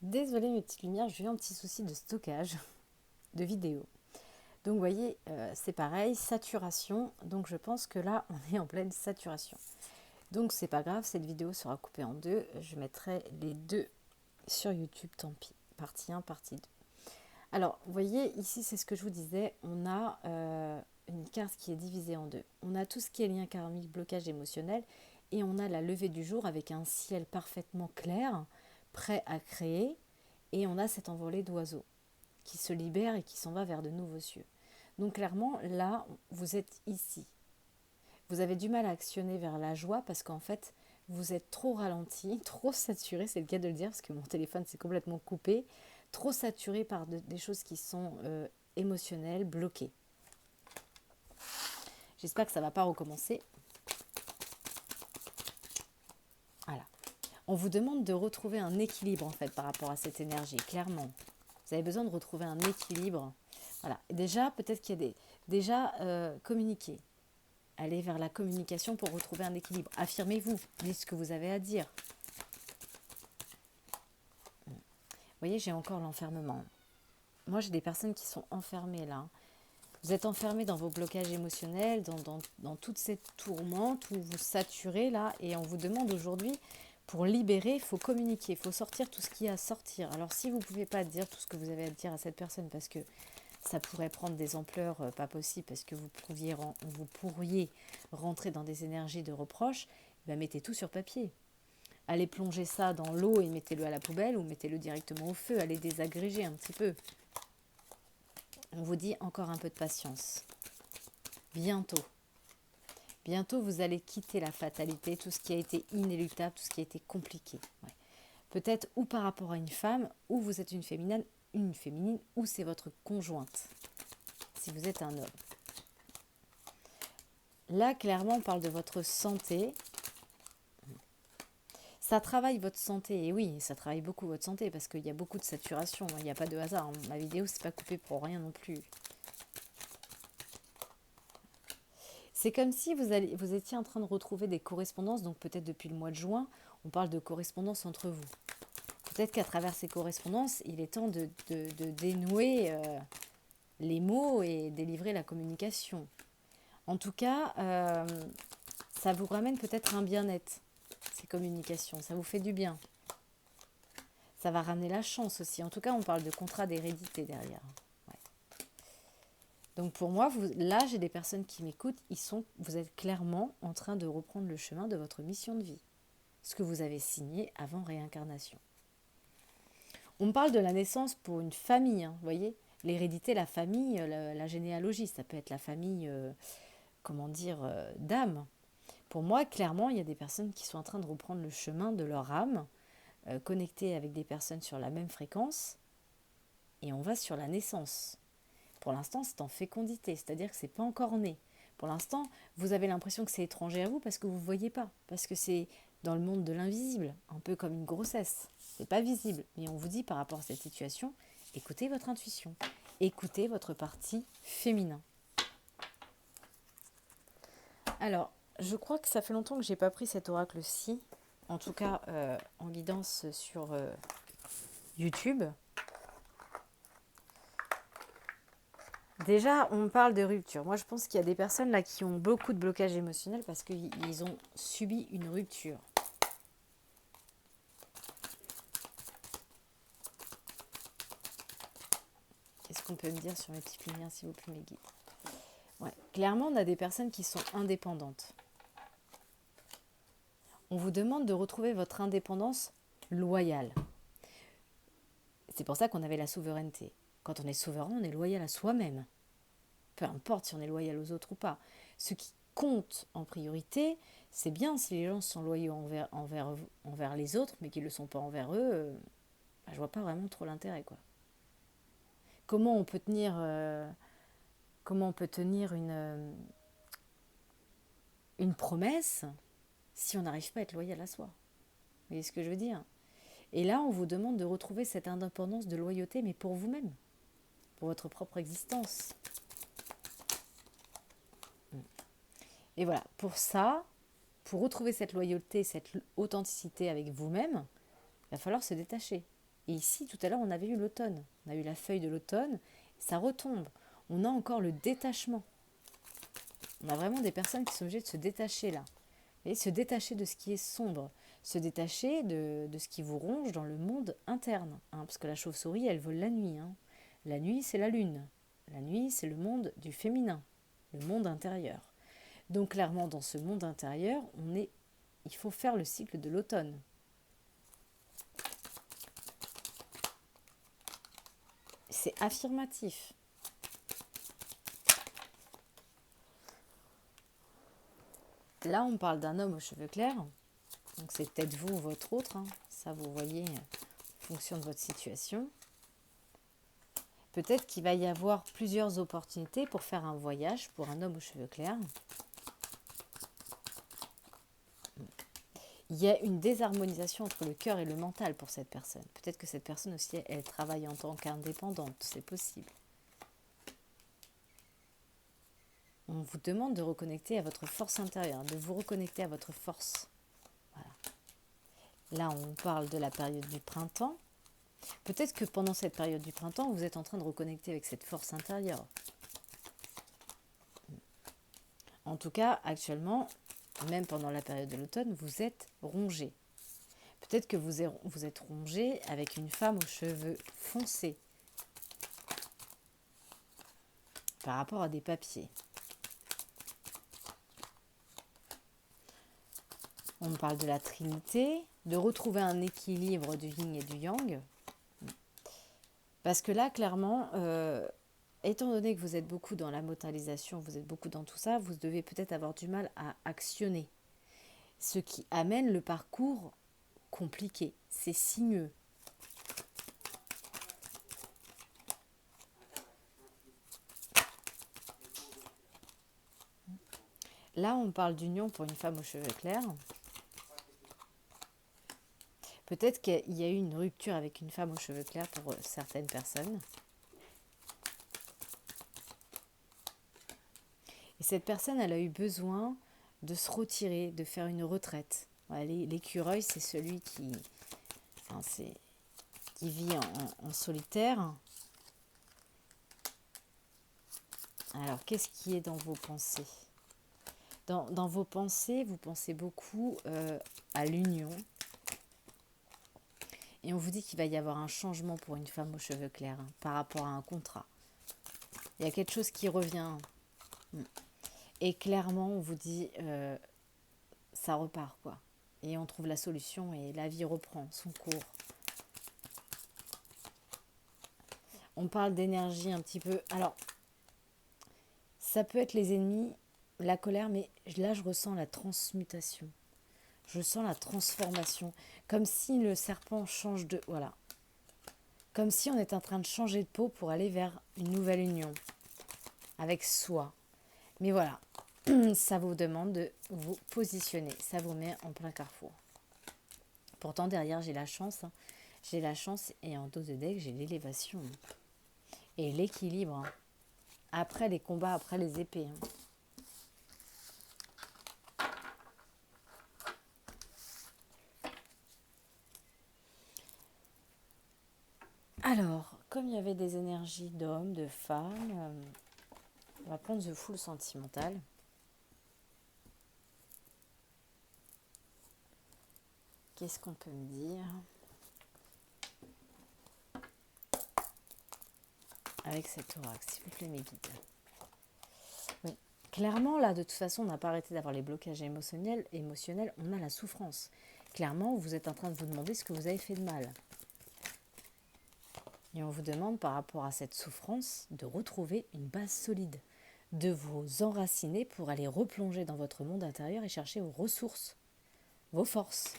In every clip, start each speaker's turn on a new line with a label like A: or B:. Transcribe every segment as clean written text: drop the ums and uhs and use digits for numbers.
A: Désolée mes petites lumières, j'ai eu un petit souci de stockage de vidéos. Donc vous voyez, c'est pareil, saturation. Donc je pense que là, on est en pleine saturation. Donc c'est pas grave, cette vidéo sera coupée en deux. Je mettrai les deux sur YouTube, tant pis. Partie 1, partie 2. Alors, vous voyez, ici, c'est ce que je vous disais. On a une carte qui est divisée en deux. On a tout ce qui est lien karmique, blocage émotionnel. Et on a la levée du jour avec un ciel parfaitement clair, prêt à créer. Et on a cette envolée d'oiseaux qui se libère et qui s'en va vers de nouveaux cieux. Donc clairement, là, vous êtes ici. Vous avez du mal à actionner vers la joie parce qu'en fait, vous êtes trop ralenti, trop saturé, c'est le cas de le dire parce que mon téléphone s'est complètement coupé, trop saturé par des choses qui sont émotionnelles, bloquées. J'espère que ça ne va pas recommencer. Voilà. On vous demande de retrouver un équilibre en fait par rapport à cette énergie, clairement. Vous avez besoin de retrouver un équilibre. Voilà. Déjà, peut-être qu'il y a des... Déjà, communiquer. Allez vers la communication pour retrouver un équilibre. Affirmez-vous. Dites ce que vous avez à dire. Vous voyez, j'ai encore l'enfermement. Moi, j'ai des personnes qui sont enfermées là. Vous êtes enfermés dans vos blocages émotionnels, dans toute cette tourmente où vous saturez là. Et on vous demande aujourd'hui, pour libérer, il faut communiquer, il faut sortir tout ce qu'il y a à sortir. Alors si vous ne pouvez pas dire tout ce que vous avez à dire à cette personne parce que ça pourrait prendre des ampleurs pas possibles parce que vous pourriez rentrer dans des énergies de reproche, ben mettez tout sur papier. Allez plonger ça dans l'eau et mettez-le à la poubelle ou mettez-le directement au feu. Allez désagréger un petit peu. On vous dit encore un peu de patience. Bientôt. Bientôt, vous allez quitter la fatalité, tout ce qui a été inéluctable, tout ce qui a été compliqué. Ouais. Peut-être ou par rapport à une femme, ou vous êtes une féminine, ou c'est votre conjointe, si vous êtes un homme. Là, clairement, on parle de votre santé. Ça travaille votre santé, et oui, ça travaille beaucoup votre santé, parce qu'il y a beaucoup de saturation, il n'y a pas de hasard. Ma vidéo, c'est pas coupé pour rien non plus. C'est comme si vous étiez en train de retrouver des correspondances, donc peut-être depuis le mois de juin, on parle de correspondances entre vous. Peut-être qu'à travers ces correspondances, il est temps de dénouer les mots et délivrer la communication. En tout cas, ça vous ramène peut-être un bien-être, ces communications. Ça vous fait du bien. Ça va ramener la chance aussi. En tout cas, on parle de contrat d'hérédité derrière. Ouais. Donc pour moi, là, j'ai des personnes qui m'écoutent. Vous êtes clairement en train de reprendre le chemin de votre mission de vie. Ce que vous avez signé avant réincarnation. On parle de la naissance pour une famille, hein, vous voyez. L'hérédité, la famille, la généalogie, ça peut être la famille, d'âme. Pour moi, clairement, il y a des personnes qui sont en train de reprendre le chemin de leur âme, connectées avec des personnes sur la même fréquence, et on va sur la naissance. Pour l'instant, c'est en fécondité, c'est-à-dire que c'est pas encore né. Pour l'instant, vous avez l'impression que c'est étranger à vous parce que vous ne voyez pas, parce que c'est dans le monde de l'invisible, un peu comme une grossesse. C'est pas visible, mais on vous dit par rapport à cette situation, écoutez votre intuition, écoutez votre partie féminin. Alors, je crois que ça fait longtemps que j'ai pas pris cet oracle-ci, en tout cas en guidance sur YouTube. Déjà, on parle de rupture. Moi, je pense qu'il y a des personnes là qui ont beaucoup de blocage émotionnel parce qu'ils ont subi une rupture. Qu'est-ce qu'on peut me dire sur mes petites lumières, s'il vous plaît, mes guides? Ouais. Clairement, on a des personnes qui sont indépendantes. On vous demande de retrouver votre indépendance loyale. C'est pour ça qu'on avait la souveraineté. Quand on est souverain, on est loyal à soi-même. Peu importe si on est loyal aux autres ou pas. Ce qui compte en priorité, c'est bien si les gens sont loyaux envers les autres, mais qu'ils ne le sont pas envers eux, je vois pas vraiment trop l'intérêt, quoi. Comment on peut tenir, une promesse si on n'arrive pas à être loyal à soi? Vous voyez ce que je veux dire? Et là, on vous demande de retrouver cette indépendance de loyauté, mais pour vous-même, pour votre propre existence. Et voilà, pour ça, pour retrouver cette loyauté, cette authenticité avec vous-même, il va falloir se détacher. Et ici, tout à l'heure, on avait eu l'automne. On a eu la feuille de l'automne, ça retombe. On a encore le détachement. On a vraiment des personnes qui sont obligées de se détacher là. Et se détacher de ce qui est sombre. Se détacher de ce qui vous ronge dans le monde interne. Parce que la chauve-souris, elle vole la nuit. La nuit, c'est la lune. La nuit, c'est le monde du féminin. Le monde intérieur. Donc clairement, dans ce monde intérieur, il faut faire le cycle de l'automne. C'est affirmatif. Là, on parle d'un homme aux cheveux clairs. Donc c'est peut-être vous ou votre autre. Ça, vous voyez en fonction de votre situation. Peut-être qu'il va y avoir plusieurs opportunités pour faire un voyage pour un homme aux cheveux clairs. Il y a une désharmonisation entre le cœur et le mental pour cette personne. Peut-être que cette personne aussi, elle travaille en tant qu'indépendante, c'est possible. On vous demande de reconnecter à votre force intérieure, de vous reconnecter à votre force. Voilà. Là, on parle de la période du printemps. Peut-être que pendant cette période du printemps, vous êtes en train de reconnecter avec cette force intérieure. En tout cas, actuellement, même pendant la période de l'automne, vous êtes rongé. Peut-être que vous êtes rongé avec une femme aux cheveux foncés par rapport à des papiers. On parle de la trinité, de retrouver un équilibre du yin et du yang. Parce que là, clairement, étant donné que vous êtes beaucoup dans la mortalisation, vous êtes beaucoup dans tout ça, vous devez peut-être avoir du mal à actionner. Ce qui amène le parcours compliqué. C'est sinueux. Là, on parle d'union pour une femme aux cheveux clairs. Peut-être qu'il y a eu une rupture avec une femme aux cheveux clairs pour certaines personnes. Et cette personne, elle a eu besoin de se retirer, de faire une retraite. Voilà, l'écureuil, c'est celui qui vit en solitaire. Alors, qu'est-ce qui est dans vos pensées ? Dans vos pensées, vous pensez beaucoup à l'union. Et on vous dit qu'il va y avoir un changement pour une femme aux cheveux clairs par rapport à un contrat. Il y a quelque chose qui revient. Et clairement, on vous dit, ça repart, quoi. Et on trouve la solution et la vie reprend son cours. On parle d'énergie un petit peu. Alors, ça peut être les ennemis, la colère, mais là, je ressens la transmutation. Je sens la transformation. Comme si le serpent change de... Voilà. Comme si on est en train de changer de peau pour aller vers une nouvelle union. Avec soi. Mais voilà. Ça vous demande de vous positionner. Ça vous met en plein carrefour. Pourtant, derrière, j'ai la chance. J'ai la chance et en dos de deck, j'ai l'élévation. Et l'équilibre. Après les combats, après les épées. Alors, comme il y avait des énergies d'hommes, de femmes, on va prendre The Fool sentimental. Qu'est-ce qu'on peut me dire avec cet oracle, s'il vous plaît, mes guides? Oui. Clairement, là, de toute façon, on n'a pas arrêté d'avoir les blocages émotionnels, on a la souffrance. Clairement, vous êtes en train de vous demander ce que vous avez fait de mal. Et on vous demande, par rapport à cette souffrance, de retrouver une base solide, de vous enraciner pour aller replonger dans votre monde intérieur et chercher vos ressources, vos forces.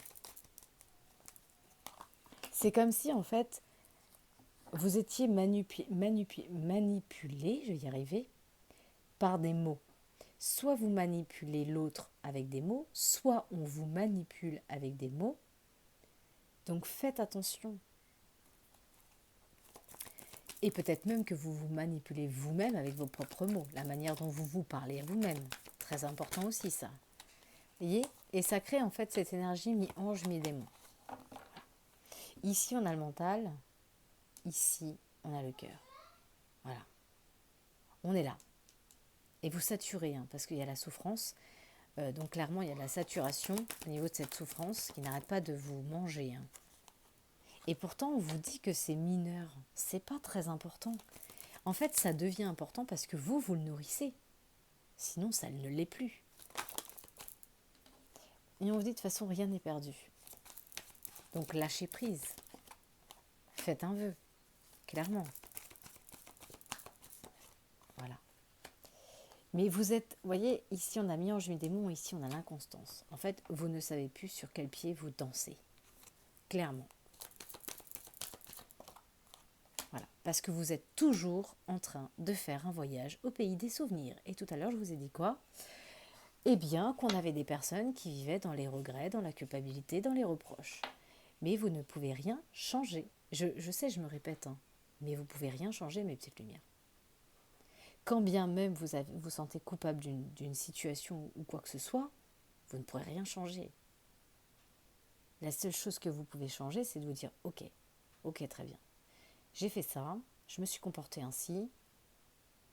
A: C'est comme si, en fait, vous étiez manipulé, je vais y arriver, par des mots. Soit vous manipulez l'autre avec des mots, soit on vous manipule avec des mots. Donc faites attention. Et peut-être même que vous vous manipulez vous-même avec vos propres mots, la manière dont vous vous parlez à vous-même. Très important aussi ça. Vous voyez ? Et ça crée en fait cette énergie mi-ange, mi-démon. Ici, on a le mental. Ici, on a le cœur. Voilà. On est là. Et vous saturez, hein, parce qu'il y a la souffrance. Donc clairement, il y a de la saturation au niveau de cette souffrance qui n'arrête pas de vous manger, hein. Et pourtant, on vous dit que c'est mineur. C'est pas très important. En fait, ça devient important parce que vous le nourrissez. Sinon, ça ne l'est plus. Et on vous dit de toute façon, rien n'est perdu. Donc lâchez prise. Faites un vœu. Clairement. Voilà. Mais vous êtes, vous voyez, ici on a mis en jeu des mots, ici on a l'inconstance. En fait, vous ne savez plus sur quel pied vous dansez. Clairement. Voilà. Parce que vous êtes toujours en train de faire un voyage au pays des souvenirs. Et tout à l'heure, je vous ai dit quoi ? Eh bien, qu'on avait des personnes qui vivaient dans les regrets, dans la culpabilité, dans les reproches. Mais vous ne pouvez rien changer. Je sais, je me répète, hein, mais vous ne pouvez rien changer, mes petites lumières. Quand bien même vous sentez coupable d'une situation ou quoi que ce soit, vous ne pourrez rien changer. La seule chose que vous pouvez changer, c'est de vous dire « Ok, très bien. J'ai fait ça, je me suis comportée ainsi.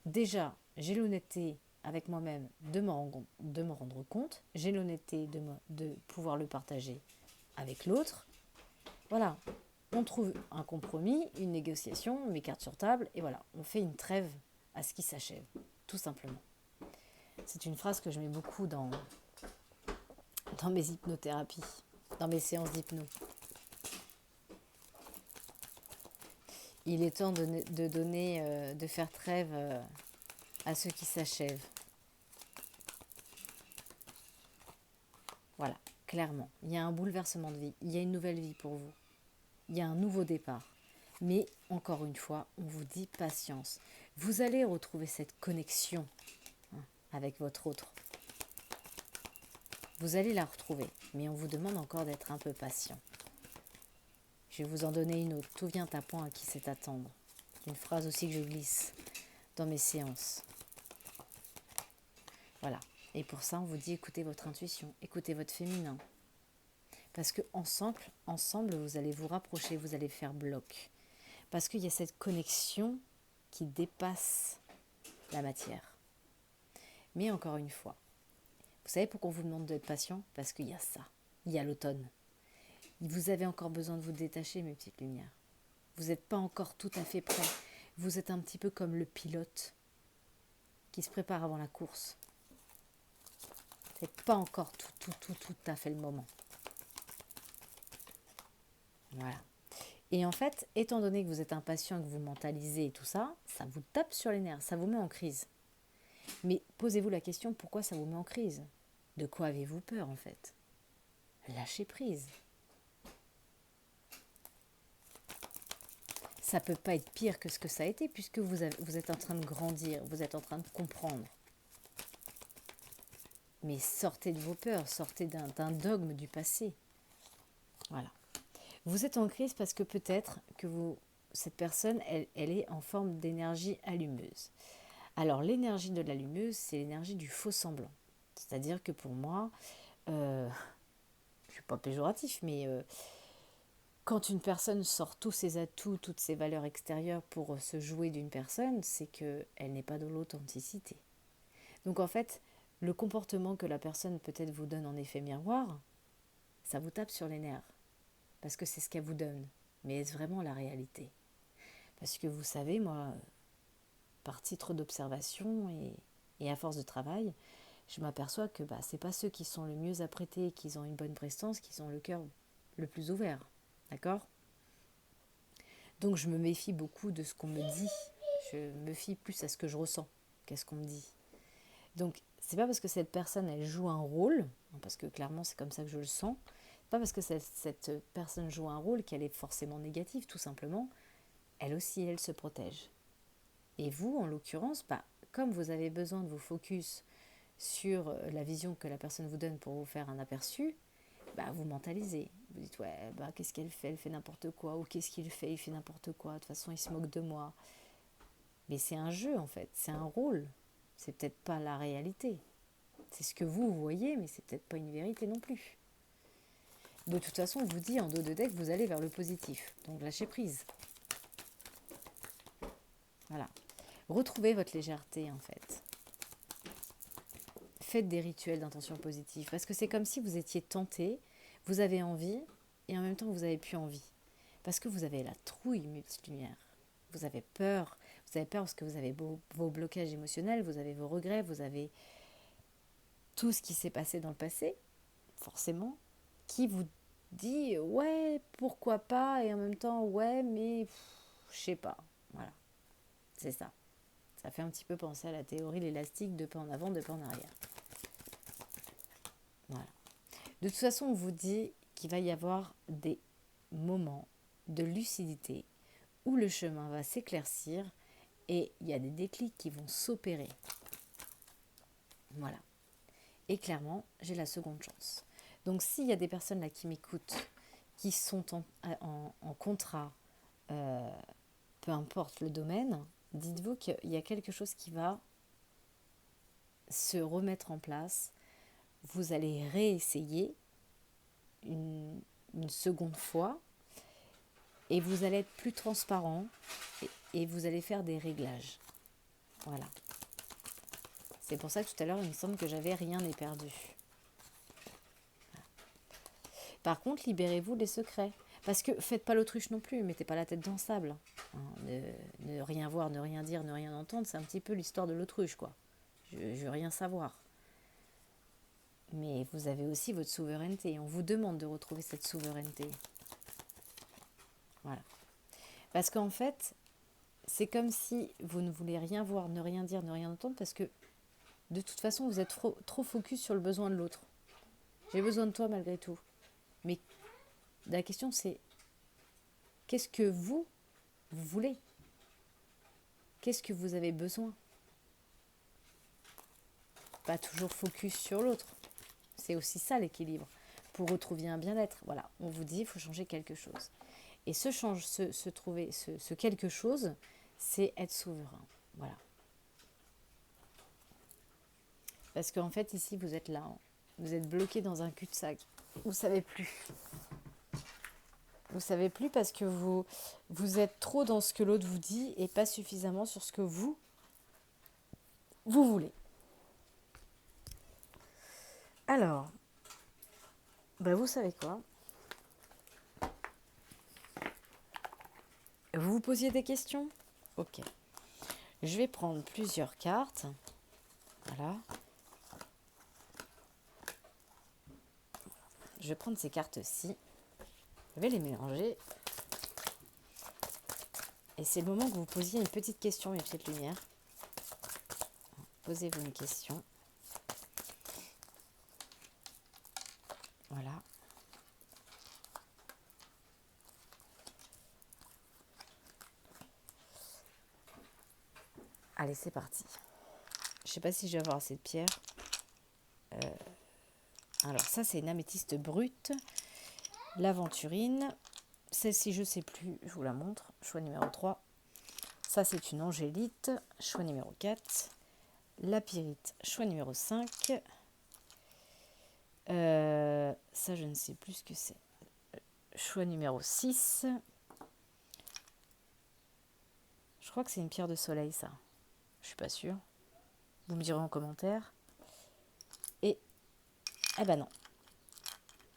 A: Déjà, j'ai l'honnêteté avec moi-même de me rendre compte. J'ai l'honnêteté de pouvoir le partager avec l'autre. Voilà, on trouve un compromis, une négociation, on met carte sur table et voilà, on fait une trêve à ce qui s'achève, tout simplement. » C'est une phrase que je mets beaucoup dans mes hypnothérapies, dans mes séances d'hypno. Il est temps de faire trêve à ce qui s'achève. Voilà, clairement. Il y a un bouleversement de vie, il y a une nouvelle vie pour vous. Il y a un nouveau départ. Mais, encore une fois, on vous dit patience. Vous allez retrouver cette connexion, hein, avec votre autre. Vous allez la retrouver, mais on vous demande encore d'être un peu patient. Je vais vous en donner une autre. Tout vient à point à qui sait attendre. Une phrase aussi que je glisse dans mes séances. Voilà. Et pour ça, on vous dit écoutez votre intuition, écoutez votre féminin. Parce que ensemble, vous allez vous rapprocher, vous allez faire bloc. Parce qu'il y a cette connexion qui dépasse la matière. Mais encore une fois, vous savez pourquoi on vous demande d'être patient ? Parce qu'il y a ça. Il y a l'automne. Vous avez encore besoin de vous détacher, mes petites lumières. Vous n'êtes pas encore tout à fait prêt. Vous êtes un petit peu comme le pilote qui se prépare avant la course. C'est pas encore tout à fait le moment. Voilà. Et en fait, étant donné que vous êtes impatient, que vous mentalisez et tout ça, ça vous tape sur les nerfs, ça vous met en crise. Mais posez-vous la question, pourquoi ça vous met en crise ? De quoi avez-vous peur en fait ? Lâchez prise. Ça ne peut pas être pire que ce que ça a été puisque vous êtes en train de grandir, vous êtes en train de comprendre. Mais sortez de vos peurs, sortez d'un dogme du passé. Voilà. Vous êtes en crise parce que peut-être que cette personne, elle est en forme d'énergie allumeuse. Alors l'énergie de l'allumeuse, c'est l'énergie du faux semblant. C'est-à-dire que pour moi, je ne suis pas péjoratif, mais quand une personne sort tous ses atouts, toutes ses valeurs extérieures pour se jouer d'une personne, c'est qu'elle n'est pas dans l'authenticité. Donc en fait, le comportement que la personne peut-être vous donne en effet miroir, ça vous tape sur les nerfs. Parce que c'est ce qu'elle vous donne. Mais est-ce vraiment la réalité ? Parce que vous savez, moi, par titre d'observation et à force de travail, je m'aperçois que ce n'est pas ceux qui sont le mieux apprêtés, qui ont une bonne prestance, qui ont le cœur le plus ouvert. D'accord ? Donc je me méfie beaucoup de ce qu'on me dit. Je me fie plus à ce que je ressens qu'à ce qu'on me dit. Donc c'est pas parce que cette personne elle joue un rôle, parce que clairement c'est comme ça que je le sens, c'est pas parce que cette personne joue un rôle qu'elle est forcément négative, tout simplement. Elle aussi, elle se protège. Et vous, en l'occurrence, comme vous avez besoin de vous focus sur la vision que la personne vous donne pour vous faire un aperçu, vous mentalisez. Vous dites, ouais, qu'est-ce qu'elle fait ? Elle fait n'importe quoi. Ou qu'est-ce qu'il fait ? Il fait n'importe quoi. De toute façon, il se moque de moi. Mais c'est un jeu, en fait. C'est un rôle. C'est peut-être pas la réalité. C'est ce que vous voyez, mais c'est peut-être pas une vérité non plus. De toute façon, on vous dit en dos de deck, vous allez vers le positif. Donc lâchez prise. Voilà. Retrouvez votre légèreté en fait. Faites des rituels d'intention positive. Parce que c'est comme si vous étiez tenté, vous avez envie, et en même temps vous n'avez plus envie. Parce que vous avez la trouille, mes petites lumières. Vous avez peur. Vous avez peur parce que vous avez vos blocages émotionnels, vous avez vos regrets, vous avez tout ce qui s'est passé dans le passé, forcément, qui vous dit ouais, pourquoi pas, et en même temps ouais, mais je sais pas. Voilà, c'est ça. Ça fait un petit peu penser à la théorie de l'élastique, deux pas en avant, deux pas en arrière. Voilà. De toute façon, on vous dit qu'il va y avoir des moments de lucidité où le chemin va s'éclaircir et il y a des déclics qui vont s'opérer. Voilà. Et clairement, j'ai la seconde chance. Donc s'il y a des personnes là qui m'écoutent, qui sont en contrat, peu importe le domaine, dites-vous qu'il y a quelque chose qui va se remettre en place. Vous allez réessayer une seconde fois et vous allez être plus transparent et vous allez faire des réglages. Voilà. C'est pour ça que tout à l'heure, il me semble que j'avais rien n'est perdu. Par contre, libérez-vous des secrets. Parce que faites pas l'autruche non plus, mettez pas la tête dans le sable. Hein, ne rien voir, ne rien dire, ne rien entendre, c'est un petit peu l'histoire de l'autruche, quoi. Je veux rien savoir. Mais vous avez aussi votre souveraineté. On vous demande de retrouver cette souveraineté. Voilà. Parce qu'en fait, c'est comme si vous ne voulez rien voir, ne rien dire, ne rien entendre, parce que de toute façon, vous êtes trop focus sur le besoin de l'autre. J'ai besoin de toi malgré tout. Mais la question c'est, qu'est-ce que vous voulez? Qu'est-ce que vous avez besoin? Pas toujours focus sur l'autre. C'est aussi ça l'équilibre. Pour retrouver un bien-être, voilà, on vous dit il faut changer quelque chose. Et ce quelque chose, c'est être souverain. Voilà. Parce qu'en fait, ici, vous êtes là. Hein. Vous êtes bloqué dans un cul-de-sac. Vous ne savez plus. Vous ne savez plus parce que vous êtes trop dans ce que l'autre vous dit et pas suffisamment sur ce que vous voulez. Alors, vous savez quoi? Vous vous posiez des questions? Ok. Je vais prendre plusieurs cartes. Voilà. Je vais prendre ces cartes-ci. Je vais les mélanger. Et c'est le moment que vous posiez une petite question, mes petites lumières. Posez-vous une question. Voilà. Allez, c'est parti. Je ne sais pas si je vais avoir assez de pierre. Alors ça, c'est une améthyste brute. L'aventurine. Celle-ci, je ne sais plus, je vous la montre. Choix numéro 3. Ça, c'est une angélite. Choix numéro 4. La pyrite. Choix numéro 5. Ça, je ne sais plus ce que c'est. Choix numéro 6. Je crois que c'est une pierre de soleil, ça. Je suis pas sûre. Vous me direz en commentaire. Et, non.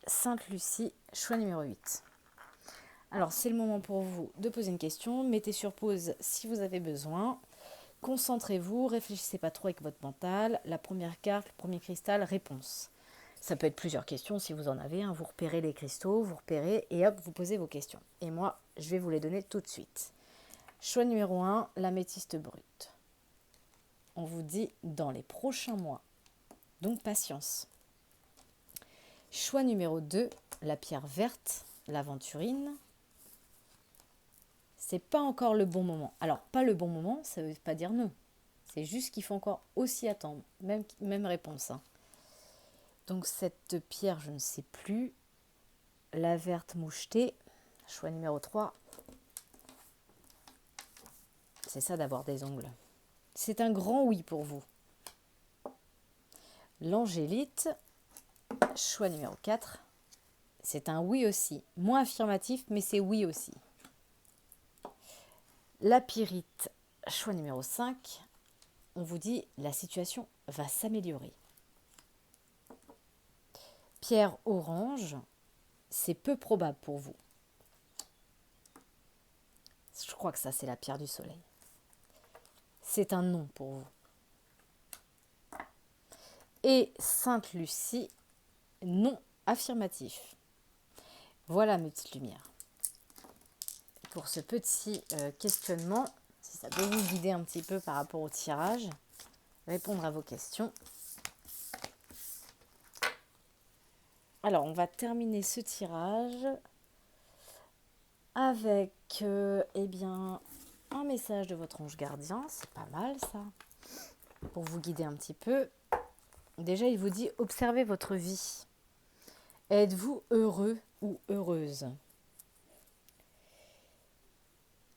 A: Sainte Lucie, choix numéro 8. Alors, c'est le moment pour vous de poser une question. Mettez sur pause si vous avez besoin. Concentrez-vous, réfléchissez pas trop avec votre mental. La première carte, le premier cristal, réponse. Ça peut être plusieurs questions si vous en avez. Hein. Vous repérez les cristaux, vous repérez et hop, vous posez vos questions. Et moi, je vais vous les donner tout de suite. Choix numéro 1, l'améthyste brute. On vous dit dans les prochains mois. Donc patience. Choix numéro 2, la pierre verte, l'aventurine. C'est pas encore le bon moment. Alors, pas le bon moment, ça veut pas dire non. C'est juste qu'il faut encore aussi attendre. Même réponse. Hein. Donc, cette pierre, je ne sais plus. La verte mouchetée, choix numéro 3. C'est ça d'avoir des ongles. C'est un grand oui pour vous. L'angélite, choix numéro 4. C'est un oui aussi. Moins affirmatif, mais c'est oui aussi. La pyrite, choix numéro 5. On vous dit la situation va s'améliorer. Pierre orange, c'est peu probable pour vous. Je crois que ça, c'est la pierre du soleil. C'est un non pour vous. Et Sainte Lucie, non affirmatif. Voilà mes petites lumières. Pour ce petit questionnement, si ça peut vous guider un petit peu par rapport au tirage, répondre à vos questions. Alors, on va terminer ce tirage avec eh bien, un message de votre ange gardien. C'est pas mal ça, pour vous guider un petit peu. Déjà, il vous dit « Observez votre vie. Êtes-vous heureux ou heureuse ?»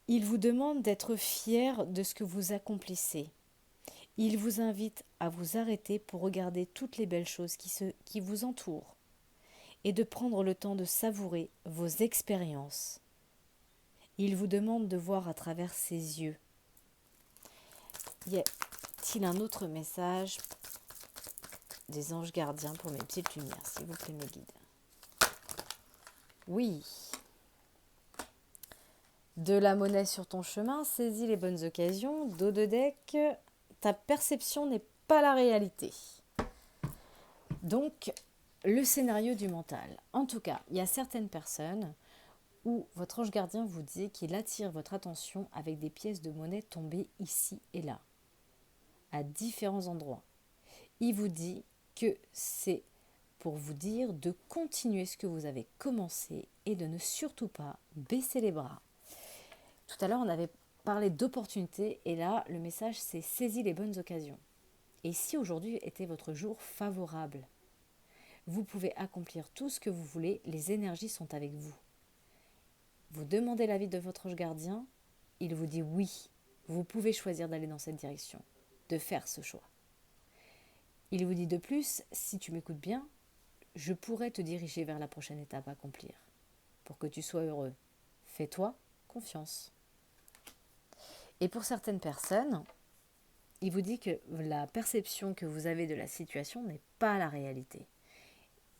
A: Il vous demande d'être fier de ce que vous accomplissez. Il vous invite à vous arrêter pour regarder toutes les belles choses qui vous entourent et de prendre le temps de savourer vos expériences. Il vous demande de voir à travers ses yeux. Y a-t-il un autre message des anges gardiens pour mes petites lumières, s'il vous plaît, mes guides? Oui. De la monnaie sur ton chemin, saisis les bonnes occasions. Dos de deck, ta perception n'est pas la réalité. Donc, le scénario du mental. En tout cas, il y a certaines personnes où votre ange gardien vous dit qu'il attire votre attention avec des pièces de monnaie tombées ici et là, à différents endroits. Il vous dit que c'est pour vous dire de continuer ce que vous avez commencé et de ne surtout pas baisser les bras. Tout à l'heure, on avait parlé d'opportunités et là, le message, c'est saisis les bonnes occasions. Et si aujourd'hui était votre jour favorable, vous pouvez accomplir tout ce que vous voulez, les énergies sont avec vous. Vous demandez l'avis de votre ange gardien, il vous dit oui, vous pouvez choisir d'aller dans cette direction, de faire ce choix. Il vous dit de plus, si tu m'écoutes bien, je pourrais te diriger vers la prochaine étape à accomplir, pour que tu sois heureux. Fais-toi confiance. Et pour certaines personnes, il vous dit que la perception que vous avez de la situation n'est pas la réalité.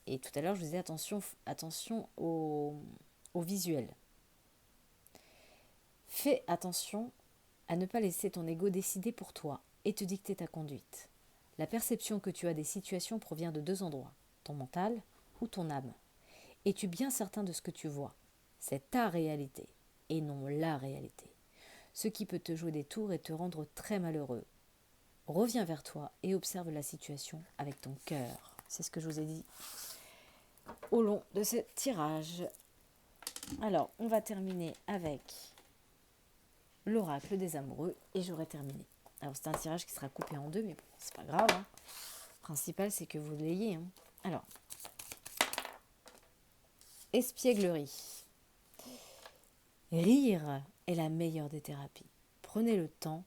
A: Et tout à l'heure, je vous disais attention au visuel. Fais attention à ne pas laisser ton ego décider pour toi et te dicter ta conduite. La perception que tu as des situations provient de 2 endroits, ton mental ou ton âme. Es-tu bien certain de ce que tu vois? C'est ta réalité et non la réalité. Ce qui peut te jouer des tours et te rendre très malheureux. Reviens vers toi et observe la situation avec ton cœur. C'est ce que je vous ai dit au long de ce tirage. Alors, on va terminer avec l'oracle des amoureux et j'aurai terminé. Alors, c'est un tirage qui sera coupé en 2, mais bon, c'est pas grave. Hein. Le principal, c'est que vous l'ayez. Hein. Alors, espièglerie. Rire est la meilleure des thérapies. Prenez le temps,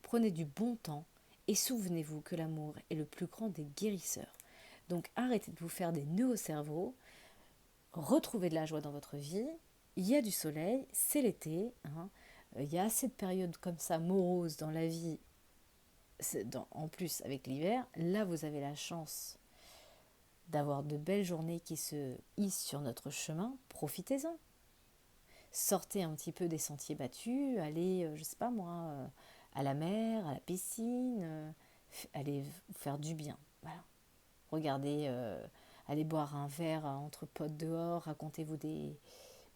A: prenez du bon temps et souvenez-vous que l'amour est le plus grand des guérisseurs. Donc arrêtez de vous faire des nœuds au cerveau, retrouvez de la joie dans votre vie, il y a du soleil, c'est l'été, hein. Il y a assez de périodes comme ça moroses dans la vie, en plus avec l'hiver, là vous avez la chance d'avoir de belles journées qui se hissent sur notre chemin, profitez-en. Sortez un petit peu des sentiers battus, allez, je sais pas moi, à la mer, à la piscine, allez vous faire du bien. Voilà. Regardez, allez boire un verre entre potes dehors,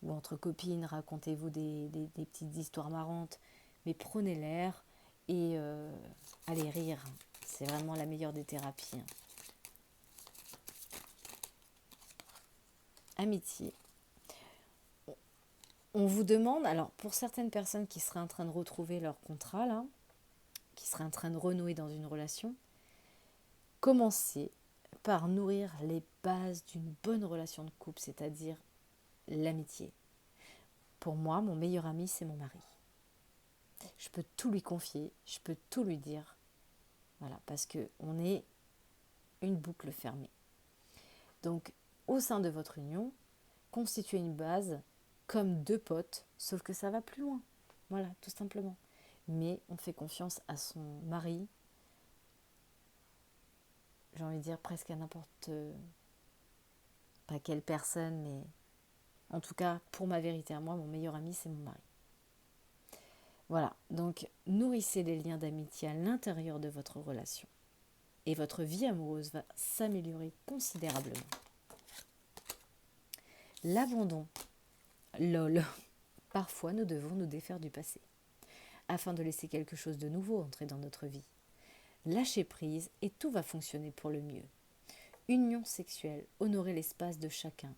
A: ou entre copines, racontez-vous des petites histoires marrantes, mais prenez l'air et allez rire. C'est vraiment la meilleure des thérapies. Hein. Amitié. On vous demande, alors pour certaines personnes qui seraient en train de retrouver leur contrat, là, qui seraient en train de renouer dans une relation, commencez par nourrir les bases d'une bonne relation de couple, c'est-à-dire l'amitié. Pour moi, mon meilleur ami, c'est mon mari. Je peux tout lui confier, je peux tout lui dire. Voilà, parce qu'on est une boucle fermée. Donc, au sein de votre union, constituer une base comme deux potes, sauf que ça va plus loin. Voilà, tout simplement. Mais on fait confiance à son mari, j'ai envie de dire presque à n'importe pas quelle personne, mais en tout cas, pour ma vérité à moi, mon meilleur ami, c'est mon mari. Voilà, donc nourrissez les liens d'amitié à l'intérieur de votre relation. Et votre vie amoureuse va s'améliorer considérablement. L'abandon. Lol. Parfois, nous devons nous défaire du passé, afin de laisser quelque chose de nouveau entrer dans notre vie. Lâchez prise et tout va fonctionner pour le mieux. Union sexuelle, honorez l'espace de chacun.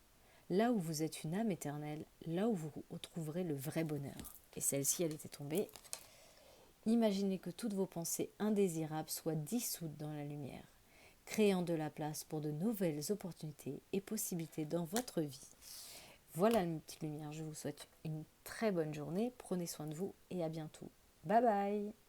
A: Là où vous êtes une âme éternelle, là où vous retrouverez le vrai bonheur. Et celle-ci, elle était tombée. Imaginez que toutes vos pensées indésirables soient dissoutes dans la lumière, créant de la place pour de nouvelles opportunités et possibilités dans votre vie. Voilà mes petites lumières, je vous souhaite une très bonne journée, prenez soin de vous et à bientôt. Bye bye.